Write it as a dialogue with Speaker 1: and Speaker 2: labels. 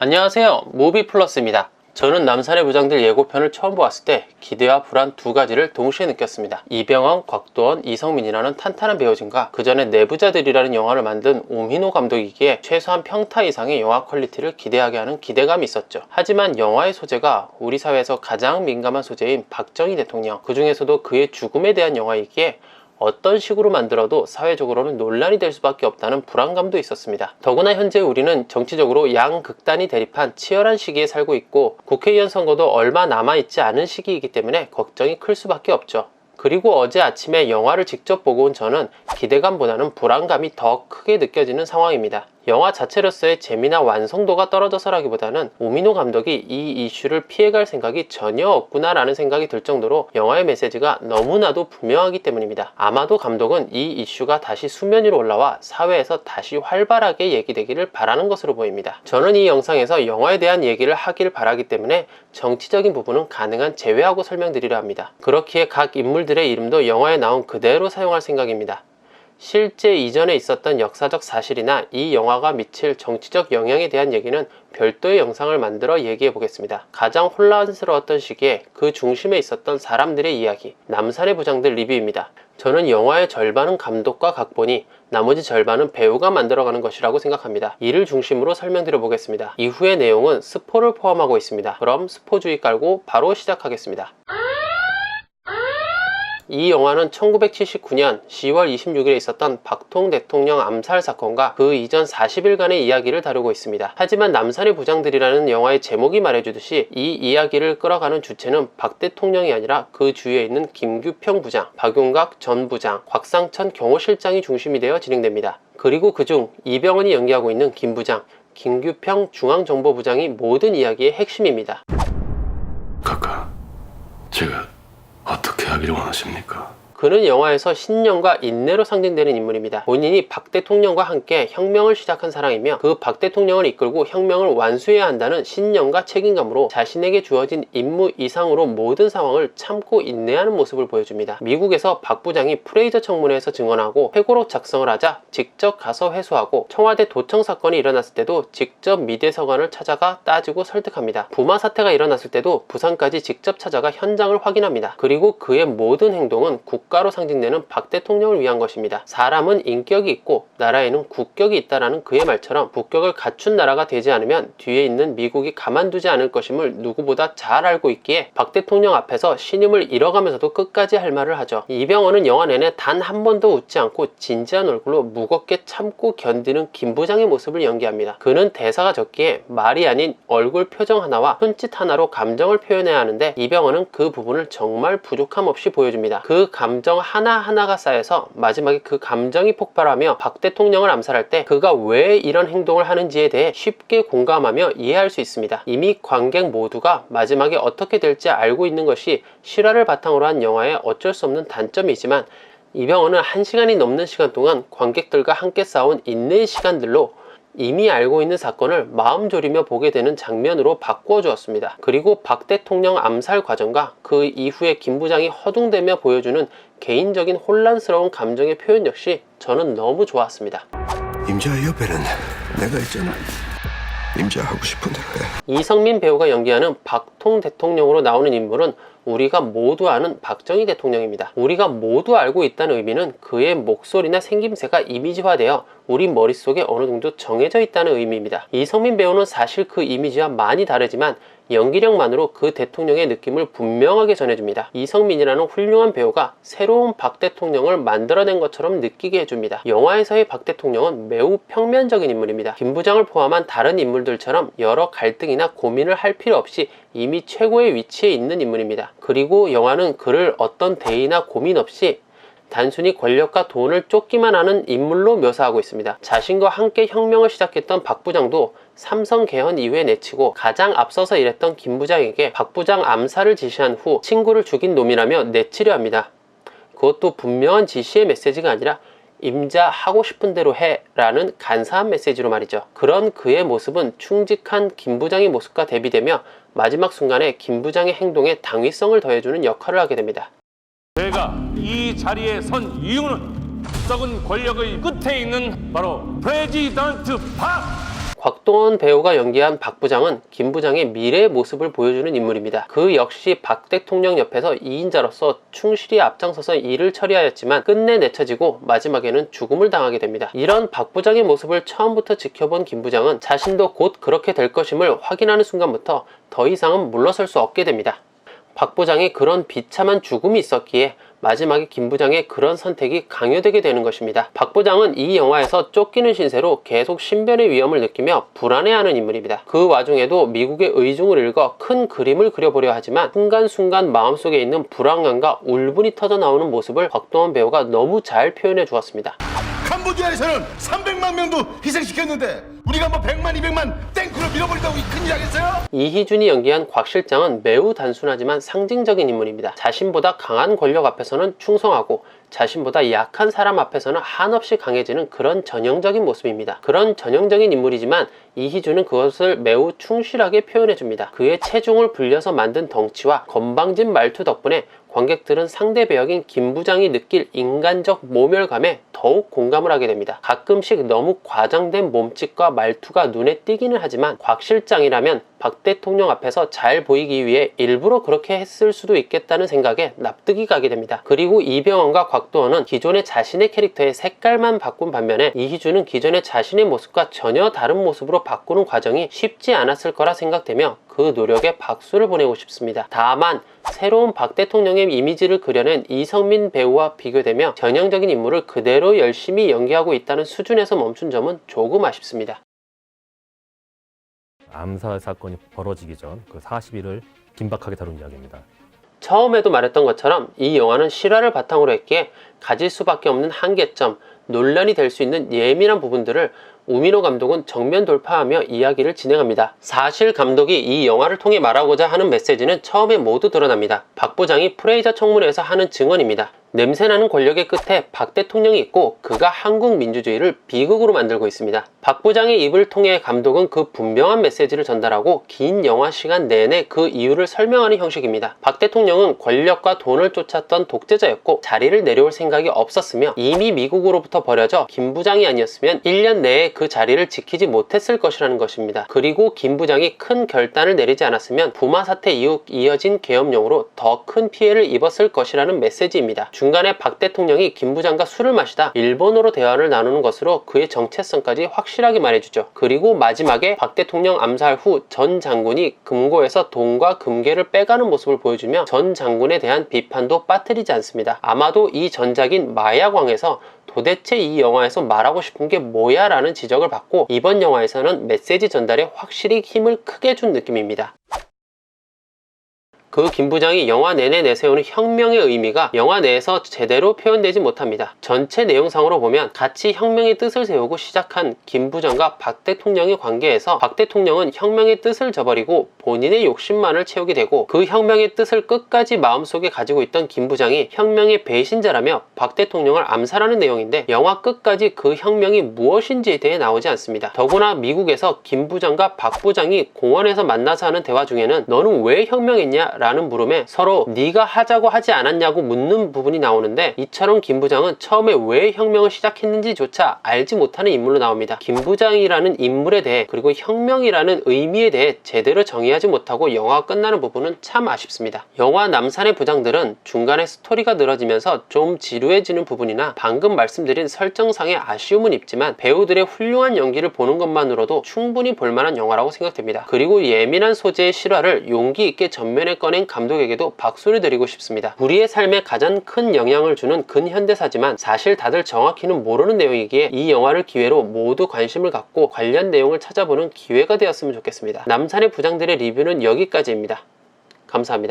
Speaker 1: 안녕하세요, 무비플러스입니다. 저는 남산의 부장들 예고편을 처음 보았을 때 기대와 불안 두 가지를 동시에 느꼈습니다. 이병헌, 곽도원, 이성민이라는 탄탄한 배우진과 그 전에 내부자들이라는 영화를 만든 오민호 감독이기에 최소한 평타 이상의 영화 퀄리티를 기대하게 하는 기대감이 있었죠. 하지만 영화의 소재가 우리 사회에서 가장 민감한 소재인 박정희 대통령, 그 중에서도 그의 죽음에 대한 영화이기에 어떤 식으로 만들어도 사회적으로는 논란이 될 수밖에 없다는 불안감도 있었습니다. 더구나 현재 우리는 정치적으로 양극단이 대립한 치열한 시기에 살고 있고 국회의원 선거도 얼마 남아있지 않은 시기이기 때문에 걱정이 클 수밖에 없죠. 그리고 어제 아침에 영화를 직접 보고 온 저는 기대감보다는 불안감이 더 크게 느껴지는 상황입니다. 영화 자체로서의 재미나 완성도가 떨어져서라기보다는 오민호 감독이 이 이슈를 피해갈 생각이 전혀 없구나 라는 생각이 들 정도로 영화의 메시지가 너무나도 분명하기 때문입니다. 아마도 감독은 이 이슈가 다시 수면 위로 올라와 사회에서 다시 활발하게 얘기되기를 바라는 것으로 보입니다. 저는 이 영상에서 영화에 대한 얘기를 하길 바라기 때문에 정치적인 부분은 가능한 제외하고 설명드리려 합니다. 그렇기에 각 인물들의 이름도 영화에 나온 그대로 사용할 생각입니다. 실제 이전에 있었던 역사적 사실이나 이 영화가 미칠 정치적 영향에 대한 얘기는 별도의 영상을 만들어 얘기해 보겠습니다. 가장 혼란스러웠던 시기에 그 중심에 있었던 사람들의 이야기, 남산의 부장들 리뷰입니다. 저는 영화의 절반은 감독과 각본이, 나머지 절반은 배우가 만들어가는 것이라고 생각합니다. 이를 중심으로 설명드려 보겠습니다. 이후의 내용은 스포를 포함하고 있습니다. 그럼 스포주의 깔고 바로 시작하겠습니다. 이 영화는 1979년 10월 26일에 있었던 박통 대통령 암살 사건과 그 이전 40일간의 이야기를 다루고 있습니다. 하지만 남산의 부장들이라는 영화의 제목이 말해주듯이 이 이야기를 끌어가는 주체는 박 대통령이 아니라 그 주위에 있는 김규평 부장, 박용각 전 부장, 곽상천 경호실장이 중심이 되어 진행됩니다. 그리고 그중 이병헌이 연기하고 있는 김 부장, 김규평 중앙정보부장이 모든 이야기의 핵심입니다.
Speaker 2: 각하, 제가 어떻게 하기를 원하십니까?
Speaker 1: 그는 영화에서 신념과 인내로 상징되는 인물입니다. 본인이 박 대통령과 함께 혁명을 시작한 사람이며 그 박 대통령을 이끌고 혁명을 완수해야 한다는 신념과 책임감으로 자신에게 주어진 임무 이상으로 모든 상황을 참고 인내하는 모습을 보여줍니다. 미국에서 박 부장이 프레이저 청문회에서 증언하고 회고록 작성을 하자 직접 가서 회수하고, 청와대 도청 사건이 일어났을 때도 직접 미대서관을 찾아가 따지고 설득합니다. 부마 사태가 일어났을 때도 부산까지 직접 찾아가 현장을 확인합니다. 그리고 그의 모든 행동은 국가로 상징되는 박 대통령을 위한 것입니다. 사람은 인격이 있고 나라에는 국격이 있다라는 그의 말처럼 국격을 갖춘 나라가 되지 않으면 뒤에 있는 미국이 가만두지 않을 것임을 누구보다 잘 알고 있기에 박 대통령 앞에서 신임을 잃어가면서도 끝까지 할 말을 하죠. 이병헌은 영화 내내 단 한 번도 웃지 않고 진지한 얼굴로 무겁게 참고 견디는 김 부장의 모습을 연기합니다. 그는 대사가 적기에 말이 아닌 얼굴 표정 하나와 손짓 하나로 감정을 표현해야 하는데 이병헌은 그 부분을 정말 부족함 없이 보여줍니다. 그 감정 하나하나가 쌓여서 마지막에 그 감정이 폭발하며 박 대통령을 암살할 때 그가 왜 이런 행동을 하는지에 대해 쉽게 공감하며 이해할 수 있습니다. 이미 관객 모두가 마지막에 어떻게 될지 알고 있는 것이 실화를 바탕으로 한 영화의 어쩔 수 없는 단점이지만, 이병헌은 1시간이 넘는 시간 동안 관객들과 함께 싸운 인내의 시간들로 이미 알고 있는 사건을 마음 졸이며 보게 되는 장면으로 바꾸어 주었습니다. 그리고 박 대통령 암살 과정과 그 이후에 김 부장이 허둥대며 보여주는 개인적인 혼란스러운 감정의 표현 역시 저는 너무 좋았습니다.
Speaker 3: 임자 옆에는 내가 있잖아. 임자 하고 싶은 대로 해.
Speaker 1: 이성민 배우가 연기하는 박통 대통령으로 나오는 인물은 우리가 모두 아는 박정희 대통령입니다. 우리가 모두 알고 있다는 의미는 그의 목소리나 생김새가 이미지화되어 우리 머릿속에 어느 정도 정해져 있다는 의미입니다. 이성민 배우는 사실 그 이미지와 많이 다르지만 연기력만으로 그 대통령의 느낌을 분명하게 전해줍니다. 이성민이라는 훌륭한 배우가 새로운 박 대통령을 만들어낸 것처럼 느끼게 해줍니다. 영화에서의 박 대통령은 매우 평면적인 인물입니다. 김 부장을 포함한 다른 인물들처럼 여러 갈등이나 고민을 할 필요 없이 이미 최고의 위치에 있는 인물입니다. 그리고 영화는 그를 어떤 대의나 고민 없이 단순히 권력과 돈을 쫓기만 하는 인물로 묘사하고 있습니다. 자신과 함께 혁명을 시작했던 박 부장도 삼성 개헌 이후에 내치고 가장 앞서서 일했던 김 부장에게 박 부장 암살을 지시한 후 친구를 죽인 놈이라며 내치려 합니다. 그것도 분명한 지시의 메시지가 아니라 임자 하고 싶은 대로 해 라는 간사한 메시지로 말이죠. 그런 그의 모습은 충직한 김 부장의 모습과 대비되며 마지막 순간에 김 부장의 행동에 당위성을 더해주는 역할을 하게 됩니다.
Speaker 4: 제가 이 자리에 선 이유는 썩은 권력의 끝에 있는 바로 프레지던트 박!
Speaker 1: 곽도원 배우가 연기한 박 부장은 김 부장의 미래의 모습을 보여주는 인물입니다. 그 역시 박 대통령 옆에서 2인자로서 충실히 앞장서서 일을 처리하였지만 끝내 내쳐지고 마지막에는 죽음을 당하게 됩니다. 이런 박 부장의 모습을 처음부터 지켜본 김 부장은 자신도 곧 그렇게 될 것임을 확인하는 순간부터 더 이상은 물러설 수 없게 됩니다. 박 부장이 그런 비참한 죽음이 있었기에 마지막에 김 부장의 그런 선택이 강요되게 되는 것입니다. 박 부장은 이 영화에서 쫓기는 신세로 계속 신변의 위험을 느끼며 불안해하는 인물입니다. 그 와중에도 미국의 의중을 읽어 큰 그림을 그려보려 하지만 순간순간 마음속에 있는 불안감과 울분이 터져 나오는 모습을 곽도원 배우가 너무 잘 표현해 주었습니다.
Speaker 5: 캄보디아에서는 300만 명도 희생시켰는데 우리가 뭐 100만, 200만 땡크로 밀어버린다고 큰일 하겠어요?
Speaker 1: 이희준이 연기한 곽 실장은 매우 단순하지만 상징적인 인물입니다. 자신보다 강한 권력 앞에서는 충성하고 자신보다 약한 사람 앞에서는 한없이 강해지는 그런 전형적인 모습입니다. 그런 전형적인 인물이지만 이희준은 그것을 매우 충실하게 표현해줍니다. 그의 체중을 불려서 만든 덩치와 건방진 말투 덕분에 관객들은 상대 배역인 김 부장이 느낄 인간적 모멸감에 더욱 공감을 하게 됩니다. 가끔씩 너무 과장된 몸짓과 말투가 눈에 띄기는 하지만 곽 실장이라면 박 대통령 앞에서 잘 보이기 위해 일부러 그렇게 했을 수도 있겠다는 생각에 납득이 가게 됩니다. 그리고 이병헌과 곽도원은 기존의 자신의 캐릭터의 색깔만 바꾼 반면에 이희준은 기존의 자신의 모습과 전혀 다른 모습으로 바꾸는 과정이 쉽지 않았을 거라 생각되며 그 노력에 박수를 보내고 싶습니다. 다만 새로운 박 대통령의 이미지를 그려낸 이성민 배우와 비교되며 전형적인 인물을 그대로 열심히 연기하고 있다는 수준에서 멈춘 점은 조금 아쉽습니다.
Speaker 6: 암살 사건이 벌어지기 전 그 40일을 긴박하게 다룬 이야기입니다.
Speaker 1: 처음에도 말했던 것처럼 이 영화는 실화를 바탕으로 했기에 가질 수밖에 없는 한계점, 논란이 될 수 있는 예민한 부분들을 우민호 감독은 정면 돌파하며 이야기를 진행합니다. 사실 감독이 이 영화를 통해 말하고자 하는 메시지는 처음에 모두 드러납니다. 박 부장이 프레이저 청문회에서 하는 증언입니다. 냄새나는 권력의 끝에 박 대통령이 있고 그가 한국 민주주의를 비극으로 만들고 있습니다. 박 부장의 입을 통해 감독은 그 분명한 메시지를 전달하고 긴 영화 시간 내내 그 이유를 설명하는 형식입니다. 박 대통령은 권력과 돈을 쫓았던 독재자였고 자리를 내려올 생각이 없었으며 이미 미국으로부터 버려져 김 부장이 아니었으면 1년 내에 그 자리를 지키지 못했을 것이라는 것입니다. 그리고 김 부장이 큰 결단을 내리지 않았으면 부마 사태 이후 이어진 계엄령으로 더 큰 피해를 입었을 것이라는 메시지입니다. 중간에 박 대통령이 김 부장과 술을 마시다 일본어로 대화를 나누는 것으로 그의 정체성까지 확실하게 말해주죠. 그리고 마지막에 박 대통령 암살 후 전 장군이 금고에서 돈과 금괴를 빼가는 모습을 보여주며 전 장군에 대한 비판도 빠뜨리지 않습니다. 아마도 이 전작인 마야광에서 도대체 이 영화에서 말하고 싶은 게 뭐야 라는 지적을 받고 이번 영화에서는 메시지 전달에 확실히 힘을 크게 준 느낌입니다. 그 김 부장이 영화 내내 내세우는 혁명의 의미가 영화 내에서 제대로 표현되지 못합니다. 전체 내용상으로 보면 같이 혁명의 뜻을 세우고 시작한 김 부장과 박 대통령의 관계에서 박 대통령은 혁명의 뜻을 저버리고 본인의 욕심만을 채우게 되고 그 혁명의 뜻을 끝까지 마음속에 가지고 있던 김 부장이 혁명의 배신자라며 박 대통령을 암살하는 내용인데 영화 끝까지 그 혁명이 무엇인지에 대해 나오지 않습니다. 더구나 미국에서 김 부장과 박 부장이 공원에서 만나서 하는 대화 중에는 너는 왜 혁명했냐? 라는 물음에 서로 네가 하자고 하지 않았냐고 묻는 부분이 나오는데 이처럼 김 부장은 처음에 왜 혁명을 시작했는지조차 알지 못하는 인물로 나옵니다. 김 부장이라는 인물에 대해 그리고 혁명이라는 의미에 대해 제대로 정의하지 못하고 영화가 끝나는 부분은 참 아쉽습니다. 영화 남산의 부장들은 중간에 스토리가 늘어지면서 좀 지루해지는 부분이나 방금 말씀드린 설정상의 아쉬움은 있지만 배우들의 훌륭한 연기를 보는 것만으로도 충분히 볼만한 영화라고 생각됩니다. 그리고 예민한 소재의 실화를 용기 있게 전면에 꺼낸 감독에게도 박수를 드리고 싶습니다. 우리의 삶에 가장 큰 영향을 주는 근현대사지만 사실 다들 정확히는 모르는 내용이기에 이 영화를 기회로 모두 관심을 갖고 관련 내용을 찾아보는 기회가 되었으면 좋겠습니다. 남산의 부장들의 리뷰는 여기까지입니다. 감사합니다.